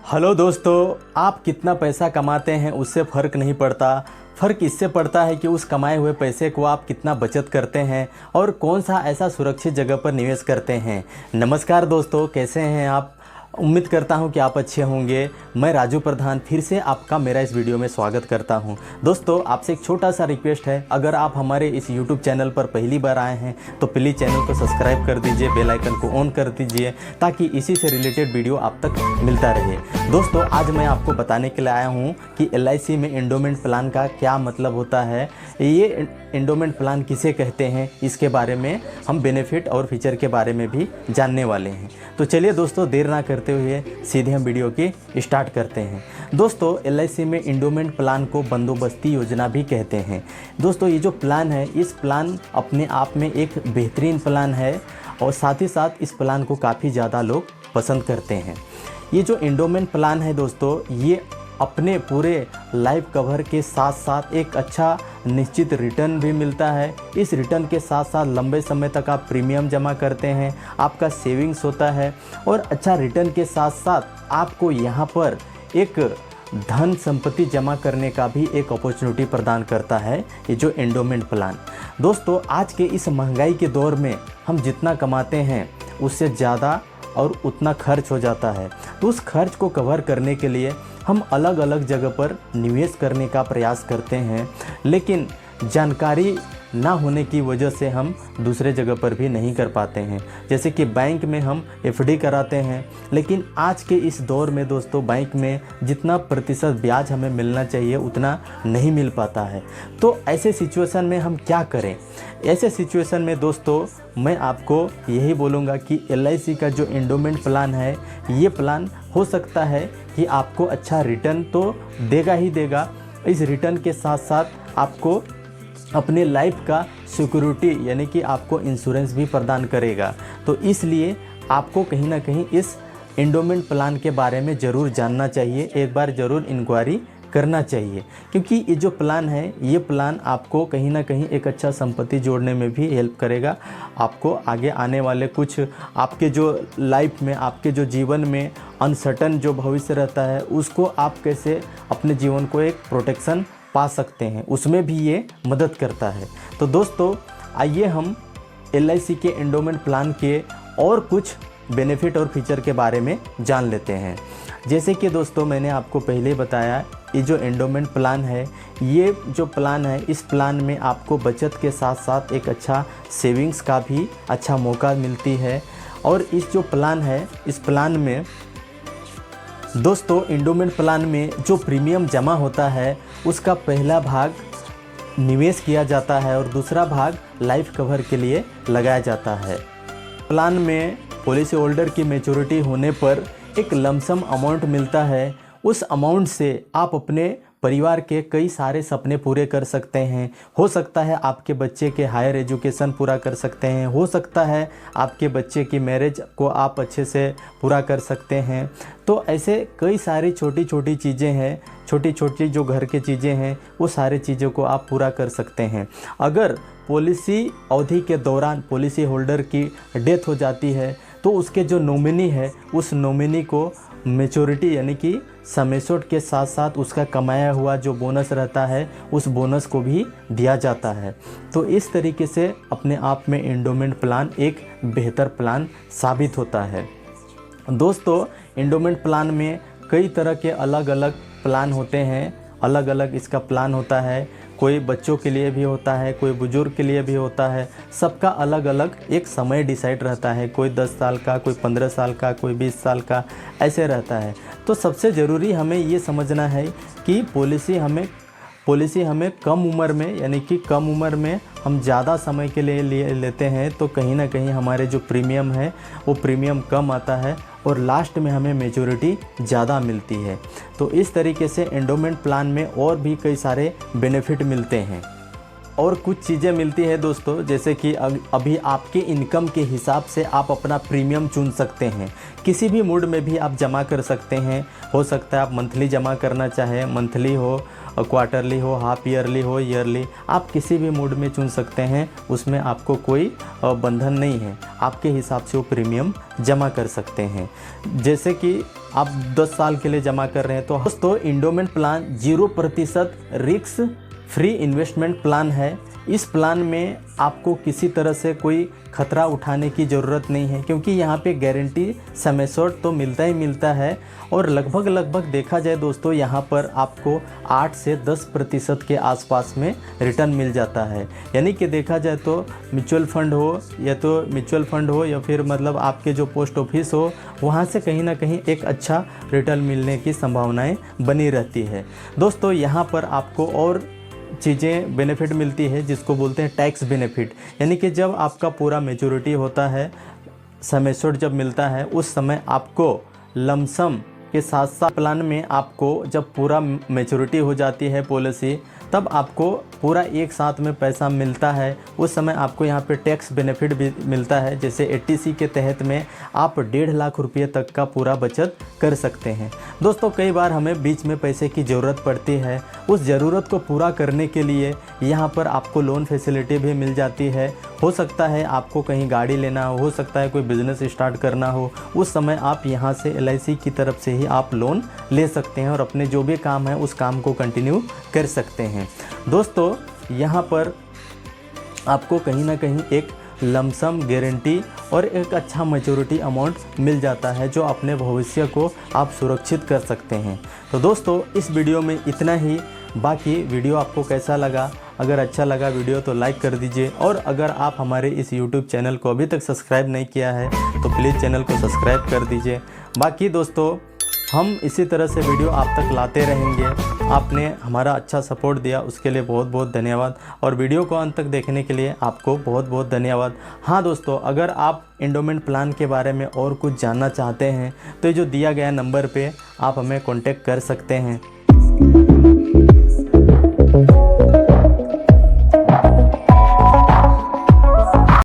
Hello दोस्तों, आप कितना पैसा कमाते हैं उससे फ़र्क नहीं पड़ता। फ़र्क इससे पड़ता है कि उस कमाए हुए पैसे को आप कितना बचत करते हैं और कौन सा ऐसा सुरक्षित जगह पर निवेश करते हैं। नमस्कार दोस्तों, कैसे हैं आप? उम्मीद करता हूं कि आप अच्छे होंगे। मैं राजू प्रधान फिर से आपका मेरा इस वीडियो में स्वागत करता हूं। दोस्तों, आपसे एक छोटा सा रिक्वेस्ट है, अगर आप हमारे इस YouTube चैनल पर पहली बार आए हैं तो प्लीज़ चैनल को सब्सक्राइब कर दीजिए, बेल आइकन को ऑन कर दीजिए ताकि इसी से रिलेटेड वीडियो आप तक मिलता रहे। दोस्तों, आज मैं आपको बताने के लिए आया हूँ कि LIC में एंडोमेंट प्लान का क्या मतलब होता है, ये एंडोमेंट प्लान किसे कहते हैं, इसके बारे में हम बेनिफिट और फीचर के बारे में भी जानने वाले हैं। तो चलिए दोस्तों, देर ना करते हुए सीधे हम वीडियो की स्टार्ट करते हैं। दोस्तों, LIC में एंडोमेंट प्लान को बंदोबस्ती योजना भी कहते हैं। दोस्तों, ये जो प्लान है, इस प्लान अपने आप में एक बेहतरीन प्लान है और साथ ही साथ इस प्लान को काफ़ी ज़्यादा लोग पसंद करते हैं। ये जो एंडोमेंट प्लान है दोस्तों, ये अपने पूरे लाइफ कवर के साथ साथ एक अच्छा निश्चित रिटर्न भी मिलता है। इस रिटर्न के साथ साथ लंबे समय तक आप प्रीमियम जमा करते हैं, आपका सेविंग्स होता है और अच्छा रिटर्न के साथ साथ आपको यहाँ पर एक धन संपत्ति जमा करने का भी एक अपॉर्चुनिटी प्रदान करता है ये जो एंडोमेंट प्लान। दोस्तों, आज के इस महंगाई के दौर में हम जितना कमाते हैं उससे ज़्यादा और उतना खर्च हो जाता है। तो उस खर्च को कवर करने के लिए हम अलग अलग जगह पर निवेश करने का प्रयास करते हैं, लेकिन जानकारी ना होने की वजह से हम दूसरे जगह पर भी नहीं कर पाते हैं। जैसे कि बैंक में हम FD कराते हैं, लेकिन आज के इस दौर में दोस्तों बैंक में जितना प्रतिशत ब्याज हमें मिलना चाहिए उतना नहीं मिल पाता है। तो ऐसे सिचुएशन में हम क्या करें? ऐसे सिचुएशन में दोस्तों मैं आपको यही बोलूँगा कि LIC का जो एंडोमेंट प्लान है, ये प्लान हो सकता है कि आपको अच्छा रिटर्न तो देगा ही देगा। इस रिटर्न के साथ साथ आपको अपने लाइफ का सिक्योरिटी यानी कि आपको इंश्योरेंस भी प्रदान करेगा। तो इसलिए आपको कहीं ना कहीं इस एंडोमेंट प्लान के बारे में ज़रूर जानना चाहिए, एक बार ज़रूर इंक्वायरी करना चाहिए, क्योंकि ये जो प्लान है, ये प्लान आपको कहीं ना कहीं एक अच्छा संपत्ति जोड़ने में भी हेल्प करेगा। आपको आगे आने वाले कुछ आपके जो लाइफ में, आपके जो जीवन में अनसर्टन जो भविष्य रहता है, उसको आप कैसे अपने जीवन को एक प्रोटेक्शन पा सकते हैं, उसमें भी ये मदद करता है। तो दोस्तों, आइए हम LIC के एंडोमेंट प्लान के और कुछ बेनिफिट और फीचर के बारे में जान लेते हैं। जैसे कि दोस्तों मैंने आपको पहले बताया, ये जो एंडोमेंट प्लान है, ये जो प्लान है, इस प्लान में आपको बचत के साथ साथ एक अच्छा सेविंग्स का भी अच्छा मौका मिलती है। और इस जो प्लान है, इस प्लान में दोस्तों एंडोमेंट प्लान में जो प्रीमियम जमा होता है उसका पहला भाग निवेश किया जाता है और दूसरा भाग लाइफ कवर के लिए लगाया जाता है। प्लान में पॉलिसी होल्डर की मैच्योरिटी होने पर एक लमसम अमाउंट मिलता है। उस अमाउंट से आप अपने परिवार के कई सारे सपने पूरे कर सकते हैं। हो सकता है आपके बच्चे के हायर एजुकेशन पूरा कर सकते हैं, हो सकता है आपके बच्चे की मैरिज को आप अच्छे से पूरा कर सकते हैं। तो ऐसे कई सारी छोटी छोटी चीज़ें हैं, छोटी छोटी जो घर की चीज़ें हैं, वो सारी चीज़ों को आप पूरा कर सकते हैं। अगर पॉलिसी अवधि के दौरान पॉलिसी होल्डर की डेथ हो जाती है तो उसके जो नॉमिनी है, उस नॉमिनी को मैच्योरिटी यानी कि समेशोट के साथ साथ उसका कमाया हुआ जो बोनस रहता है, उस बोनस को भी दिया जाता है। तो इस तरीके से अपने आप में एंडोमेंट प्लान एक बेहतर प्लान साबित होता है। दोस्तों, एंडोमेंट प्लान में कई तरह के अलग अलग प्लान होते हैं, अलग अलग इसका प्लान होता है। कोई बच्चों के लिए भी होता है, कोई बुजुर्ग के लिए भी होता है। सबका अलग अलग एक समय डिसाइड रहता है, कोई 10 साल का, कोई 15 साल का, कोई 20 साल का, ऐसे रहता है। तो सबसे ज़रूरी हमें ये समझना है कि पॉलिसी हमें कम उम्र में यानी कि कम उम्र में हम ज़्यादा समय के लिए लेते हैं तो कहीं ना कहीं हमारे जो प्रीमियम है वो प्रीमियम कम आता है और लास्ट में हमें मैच्योरिटी ज़्यादा मिलती है। तो इस तरीके से एंडोमेंट प्लान में और भी कई सारे बेनिफिट मिलते हैं और कुछ चीज़ें मिलती है दोस्तों, जैसे कि अभी आपके इनकम के हिसाब से आप अपना प्रीमियम चुन सकते हैं। किसी भी मूड में भी आप जमा कर सकते हैं। हो सकता है आप मंथली जमा करना चाहें, मंथली हो, क्वार्टरली हो, हाफ ईयरली हो, ईयरली, आप किसी भी मूड में चुन सकते हैं। उसमें आपको कोई बंधन नहीं है, आपके हिसाब से वो प्रीमियम जमा कर सकते हैं। जैसे कि आप 10 साल के लिए जमा कर रहे हैं। तो दोस्तों endowment plan 0% risk free investment plan है। इस प्लान में आपको किसी तरह से कोई खतरा उठाने की ज़रूरत नहीं है, क्योंकि यहाँ पे गारंटी समेशोर्ट तो मिलता ही मिलता है। और लगभग देखा जाए दोस्तों, यहाँ पर आपको 8 से 10% के आसपास में रिटर्न मिल जाता है। यानी कि देखा जाए तो म्यूचुअल फंड हो या फिर मतलब आपके जो पोस्ट ऑफिस हो, वहाँ से कहीं ना कहीं एक अच्छा रिटर्न मिलने की संभावनाएं बनी रहती है। दोस्तों यहाँ पर आपको और चीज़ें बेनिफिट मिलती है, जिसको बोलते हैं टैक्स बेनिफिट। यानी कि जब आपका पूरा मैच्योरिटी होता है, समेशोर्ट जब मिलता है, उस समय आपको लमसम के साथ साथ प्लान में आपको जब पूरा मैच्योरिटी हो जाती है पॉलिसी, तब आपको पूरा एक साथ में पैसा मिलता है। उस समय आपको यहाँ पे टैक्स बेनिफिट भी मिलता है। जैसे 80C के तहत में आप 1.5 लाख रुपये तक का पूरा बचत कर सकते हैं। दोस्तों कई बार हमें बीच में पैसे की ज़रूरत पड़ती है, उस ज़रूरत को पूरा करने के लिए यहाँ पर आपको लोन फैसिलिटी भी मिल जाती है। हो सकता है आपको कहीं गाड़ी लेना हो सकता है कोई बिज़नेस स्टार्ट करना हो, उस समय आप यहाँ से LIC की तरफ से ही आप लोन ले सकते हैं और अपने जो भी काम है उस काम को कंटिन्यू कर सकते हैं। दोस्तों यहाँ पर आपको कहीं ना कहीं एक लमसम गारंटी और एक अच्छा मैच्योरिटी अमाउंट मिल जाता है, जो अपने भविष्य को आप सुरक्षित कर सकते हैं। तो दोस्तों इस वीडियो में इतना ही। बाकी वीडियो आपको कैसा लगा? अगर अच्छा लगा वीडियो तो लाइक कर दीजिए, और अगर आप हमारे इस YouTube चैनल को अभी तक सब्सक्राइब नहीं किया है तो प्लीज़ चैनल को सब्सक्राइब कर दीजिए। बाकी दोस्तों हम इसी तरह से वीडियो आप तक लाते रहेंगे। आपने हमारा अच्छा सपोर्ट दिया उसके लिए बहुत बहुत धन्यवाद, और वीडियो को अंत तक देखने के लिए आपको बहुत बहुत धन्यवाद। हाँ दोस्तों, अगर आप एंडोमेंट प्लान के बारे में और कुछ जानना चाहते हैं तो जो दिया गया नंबर पे आप हमें कांटेक्ट कर सकते हैं।